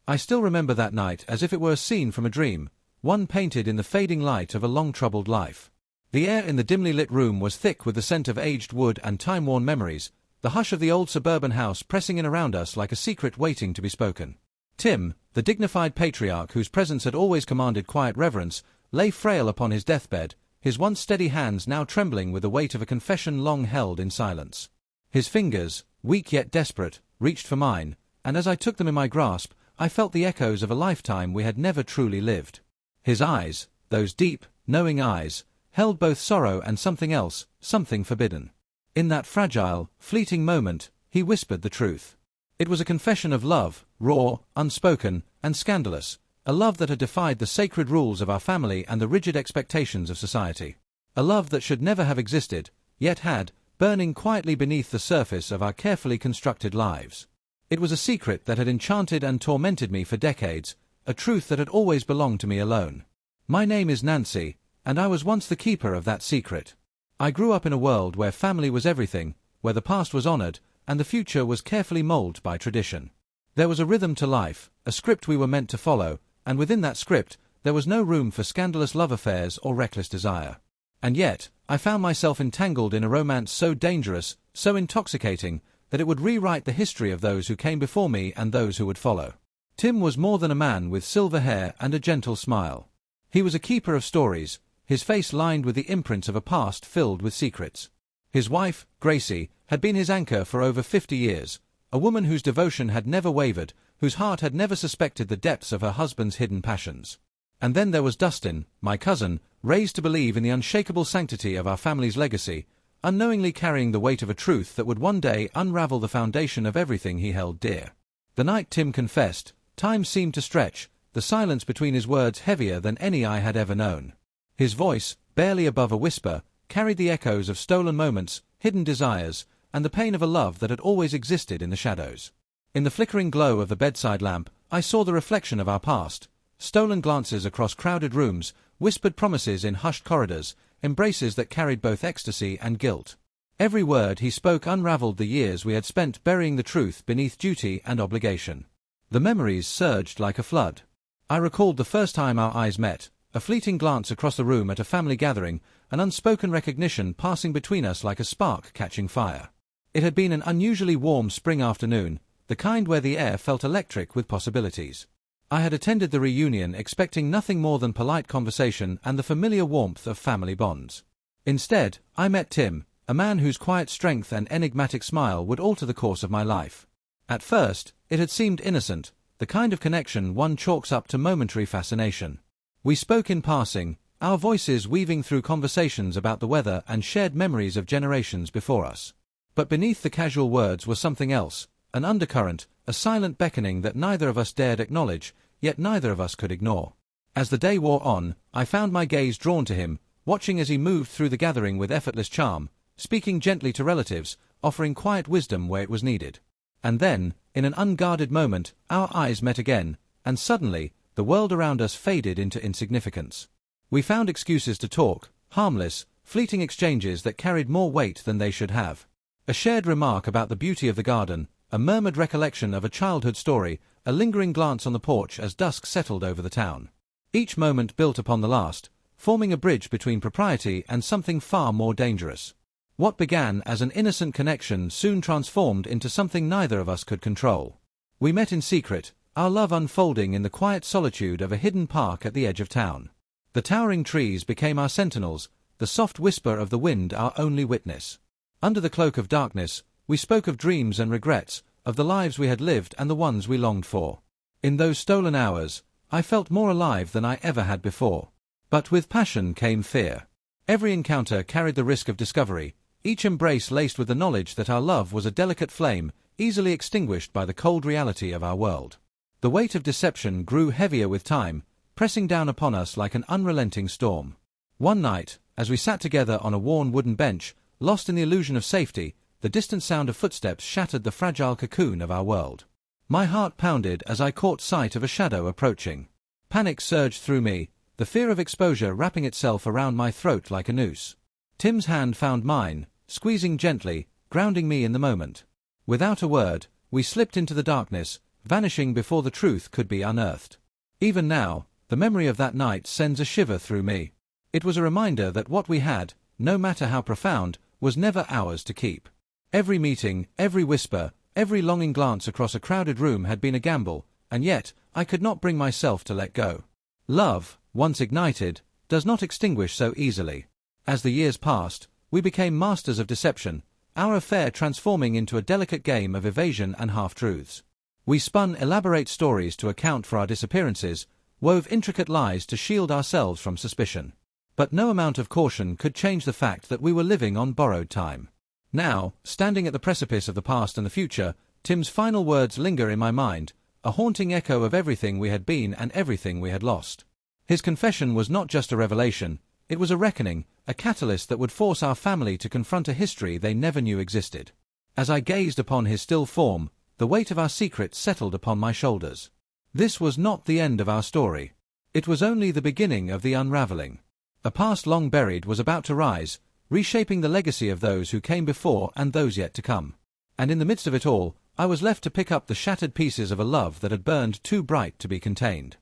I still remember that night as if it were a scene from a dream, one painted in the fading light of a long troubled life. The air in the dimly lit room was thick with the scent of aged wood and time-worn memories, the hush of the old suburban house pressing in around us like a secret waiting to be spoken. Tim, the dignified patriarch whose presence had always commanded quiet reverence, lay frail upon his deathbed, his once steady hands now trembling with the weight of a confession long held in silence. His fingers, weak yet desperate, reached for mine, and as I took them in my grasp, I felt the echoes of a lifetime we had never truly lived. His eyes, those deep, knowing eyes, held both sorrow and something else, something forbidden. In that fragile, fleeting moment, he whispered the truth. It was a confession of love, raw, unspoken, and scandalous, a love that had defied the sacred rules of our family and the rigid expectations of society. A love that should never have existed, yet had, burning quietly beneath the surface of our carefully constructed lives. It was a secret that had enchanted and tormented me for decades, a truth that had always belonged to me alone. My name is Nancy, and I was once the keeper of that secret. I grew up in a world where family was everything, where the past was honored, and the future was carefully molded by tradition. There was a rhythm to life, a script we were meant to follow, and within that script, there was no room for scandalous love affairs or reckless desire. And yet, I found myself entangled in a romance so dangerous, so intoxicating, that it would rewrite the history of those who came before me and those who would follow. Tim was more than a man with silver hair and a gentle smile. He was a keeper of stories, his face lined with the imprints of a past filled with secrets. His wife, Gracie, had been his anchor for over 50 years, a woman whose devotion had never wavered, whose heart had never suspected the depths of her husband's hidden passions. And then there was Dustin, my cousin, raised to believe in the unshakable sanctity of our family's legacy, unknowingly carrying the weight of a truth that would one day unravel the foundation of everything he held dear. The night Tim confessed, time seemed to stretch, the silence between his words heavier than any I had ever known. His voice, barely above a whisper, carried the echoes of stolen moments, hidden desires, and the pain of a love that had always existed in the shadows. In the flickering glow of the bedside lamp, I saw the reflection of our past, stolen glances across crowded rooms, whispered promises in hushed corridors, embraces that carried both ecstasy and guilt. Every word he spoke unraveled the years we had spent burying the truth beneath duty and obligation. The memories surged like a flood. I recalled the first time our eyes met, a fleeting glance across the room at a family gathering, an unspoken recognition passing between us like a spark catching fire. It had been an unusually warm spring afternoon, the kind where the air felt electric with possibilities. I had attended the reunion expecting nothing more than polite conversation and the familiar warmth of family bonds. Instead, I met Tim, a man whose quiet strength and enigmatic smile would alter the course of my life. At first, it had seemed innocent, the kind of connection one chalks up to momentary fascination. We spoke in passing, our voices weaving through conversations about the weather and shared memories of generations before us. But beneath the casual words was something else, an undercurrent, a silent beckoning that neither of us dared acknowledge, yet neither of us could ignore. As the day wore on, I found my gaze drawn to him, watching as he moved through the gathering with effortless charm, speaking gently to relatives, offering quiet wisdom where it was needed. And then, in an unguarded moment, our eyes met again, and suddenly, the world around us faded into insignificance. We found excuses to talk, harmless, fleeting exchanges that carried more weight than they should have. A shared remark about the beauty of the garden, a murmured recollection of a childhood story, a lingering glance on the porch as dusk settled over the town. Each moment built upon the last, forming a bridge between propriety and something far more dangerous. What began as an innocent connection soon transformed into something neither of us could control. We met in secret, our love unfolding in the quiet solitude of a hidden park at the edge of town. The towering trees became our sentinels, the soft whisper of the wind our only witness. Under the cloak of darkness, we spoke of dreams and regrets, of the lives we had lived and the ones we longed for. In those stolen hours, I felt more alive than I ever had before. But with passion came fear. Every encounter carried the risk of discovery, each embrace laced with the knowledge that our love was a delicate flame, easily extinguished by the cold reality of our world. The weight of deception grew heavier with time, pressing down upon us like an unrelenting storm. One night, as we sat together on a worn wooden bench, lost in the illusion of safety, the distant sound of footsteps shattered the fragile cocoon of our world. My heart pounded as I caught sight of a shadow approaching. Panic surged through me, the fear of exposure wrapping itself around my throat like a noose. Tim's hand found mine, squeezing gently, grounding me in the moment. Without a word, we slipped into the darkness, vanishing before the truth could be unearthed. Even now, the memory of that night sends a shiver through me. It was a reminder that what we had, no matter how profound, was never ours to keep. Every meeting, every whisper, every longing glance across a crowded room had been a gamble, and yet, I could not bring myself to let go. Love, once ignited, does not extinguish so easily. As the years passed, we became masters of deception, our affair transforming into a delicate game of evasion and half-truths. We spun elaborate stories to account for our disappearances, wove intricate lies to shield ourselves from suspicion. But no amount of caution could change the fact that we were living on borrowed time. Now, standing at the precipice of the past and the future, Tim's final words linger in my mind, a haunting echo of everything we had been and everything we had lost. His confession was not just a revelation, it was a reckoning, a catalyst that would force our family to confront a history they never knew existed. As I gazed upon his still form, the weight of our secret settled upon my shoulders. This was not the end of our story. It was only the beginning of the unraveling. A past long buried was about to rise, reshaping the legacy of those who came before and those yet to come. And in the midst of it all, I was left to pick up the shattered pieces of a love that had burned too bright to be contained.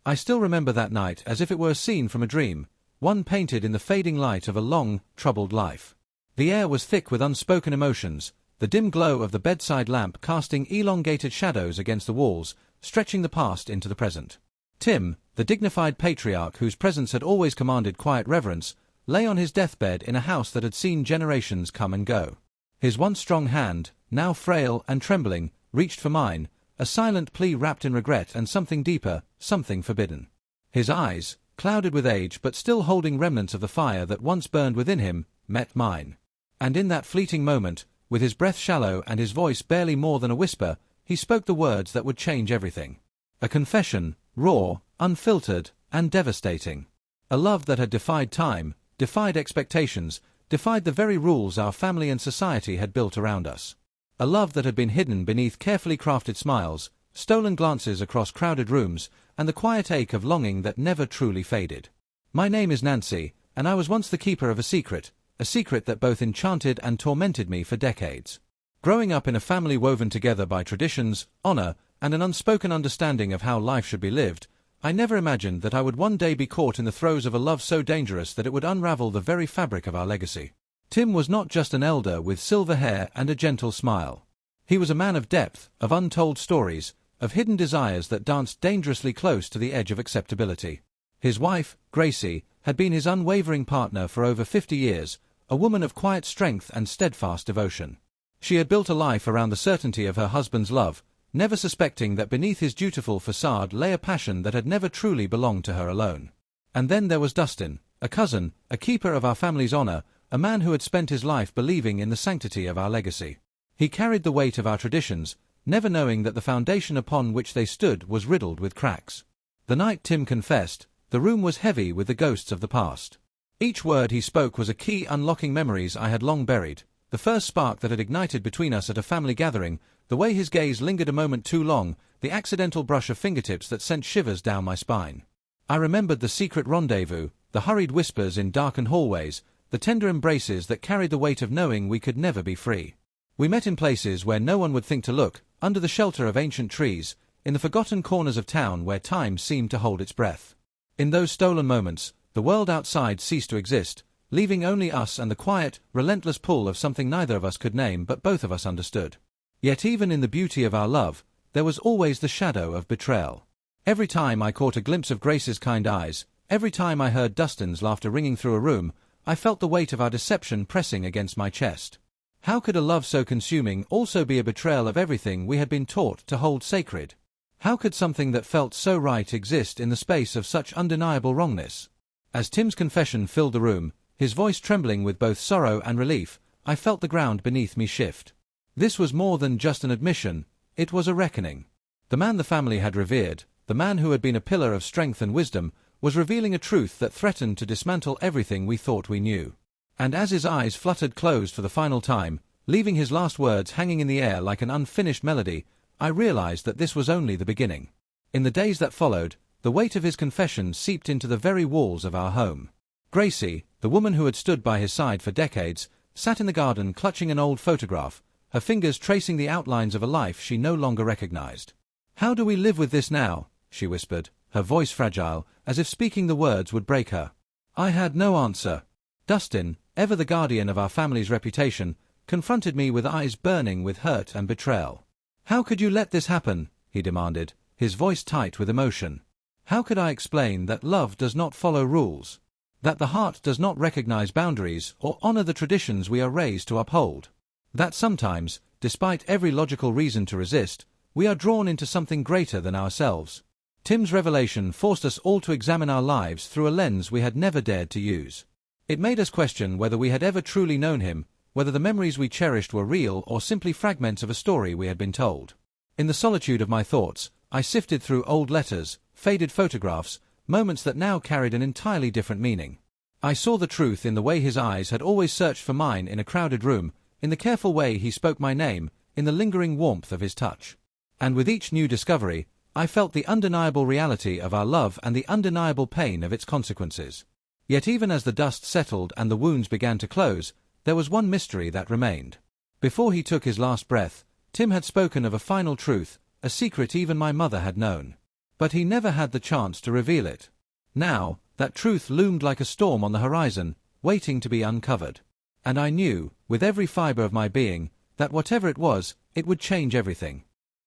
I still remember that night as if it were a scene from a dream, one painted in the fading light of a long, troubled life. The air was thick with unspoken emotions, the dim glow of the bedside lamp casting elongated shadows against the walls, stretching the past into the present. Tim, the dignified patriarch whose presence had always commanded quiet reverence, lay on his deathbed in a house that had seen generations come and go. His once strong hand, now frail and trembling, reached for mine, a silent plea wrapped in regret and something deeper, something forbidden. His eyes, clouded with age but still holding remnants of the fire that once burned within him, met mine. And in that fleeting moment, with his breath shallow and his voice barely more than a whisper, he spoke the words that would change everything. A confession, raw, unfiltered, and devastating. A love that had defied time, defied expectations, defied the very rules our family and society had built around us. A love that had been hidden beneath carefully crafted smiles, stolen glances across crowded rooms, and the quiet ache of longing that never truly faded. My name is Nancy, and I was once the keeper of a secret that both enchanted and tormented me for decades. Growing up in a family woven together by traditions, honor, and an unspoken understanding of how life should be lived, I never imagined that I would one day be caught in the throes of a love so dangerous that it would unravel the very fabric of our legacy. Tim was not just an elder with silver hair and a gentle smile. He was a man of depth, of untold stories, of hidden desires that danced dangerously close to the edge of acceptability. His wife, Gracie, had been his unwavering partner for over 50 years, a woman of quiet strength and steadfast devotion. She had built a life around the certainty of her husband's love, never suspecting that beneath his dutiful facade lay a passion that had never truly belonged to her alone. And then there was Dustin, a cousin, a keeper of our family's honor, a man who had spent his life believing in the sanctity of our legacy. He carried the weight of our traditions, never knowing that the foundation upon which they stood was riddled with cracks. The night Tim confessed, the room was heavy with the ghosts of the past. Each word he spoke was a key unlocking memories I had long buried, the first spark that had ignited between us at a family gathering, the way his gaze lingered a moment too long, the accidental brush of fingertips that sent shivers down my spine. I remembered the secret rendezvous, the hurried whispers in darkened hallways, the tender embraces that carried the weight of knowing we could never be free. We met in places where no one would think to look, under the shelter of ancient trees, in the forgotten corners of town where time seemed to hold its breath. In those stolen moments, the world outside ceased to exist, leaving only us and the quiet, relentless pull of something neither of us could name but both of us understood. Yet even in the beauty of our love, there was always the shadow of betrayal. Every time I caught a glimpse of Grace's kind eyes, every time I heard Dustin's laughter ringing through a room, I felt the weight of our deception pressing against my chest. How could a love so consuming also be a betrayal of everything we had been taught to hold sacred? How could something that felt so right exist in the space of such undeniable wrongness? As Tim's confession filled the room, his voice trembling with both sorrow and relief, I felt the ground beneath me shift. This was more than just an admission, it was a reckoning. The man the family had revered, the man who had been a pillar of strength and wisdom, was revealing a truth that threatened to dismantle everything we thought we knew. And as his eyes fluttered closed for the final time, leaving his last words hanging in the air like an unfinished melody, I realized that this was only the beginning. In the days that followed, the weight of his confession seeped into the very walls of our home. Gracie, the woman who had stood by his side for decades, sat in the garden clutching an old photograph, her fingers tracing the outlines of a life she no longer recognized. "How do we live with this now?" she whispered, her voice fragile, as if speaking the words would break her. I had no answer. Dustin, ever the guardian of our family's reputation, confronted me with eyes burning with hurt and betrayal. "How could you let this happen?" he demanded, his voice tight with emotion. How could I explain that love does not follow rules? That the heart does not recognize boundaries or honor the traditions we are raised to uphold? That sometimes, despite every logical reason to resist, we are drawn into something greater than ourselves? Tim's revelation forced us all to examine our lives through a lens we had never dared to use. It made us question whether we had ever truly known him, whether the memories we cherished were real or simply fragments of a story we had been told. In the solitude of my thoughts, I sifted through old letters, faded photographs, moments that now carried an entirely different meaning. I saw the truth in the way his eyes had always searched for mine in a crowded room, in the careful way he spoke my name, in the lingering warmth of his touch. And with each new discovery, I felt the undeniable reality of our love and the undeniable pain of its consequences. Yet even as the dust settled and the wounds began to close, there was one mystery that remained. Before he took his last breath, Tim had spoken of a final truth, a secret even my mother had known. But he never had the chance to reveal it. Now, that truth loomed like a storm on the horizon, waiting to be uncovered. And I knew, with every fiber of my being, that whatever it was, it would change everything.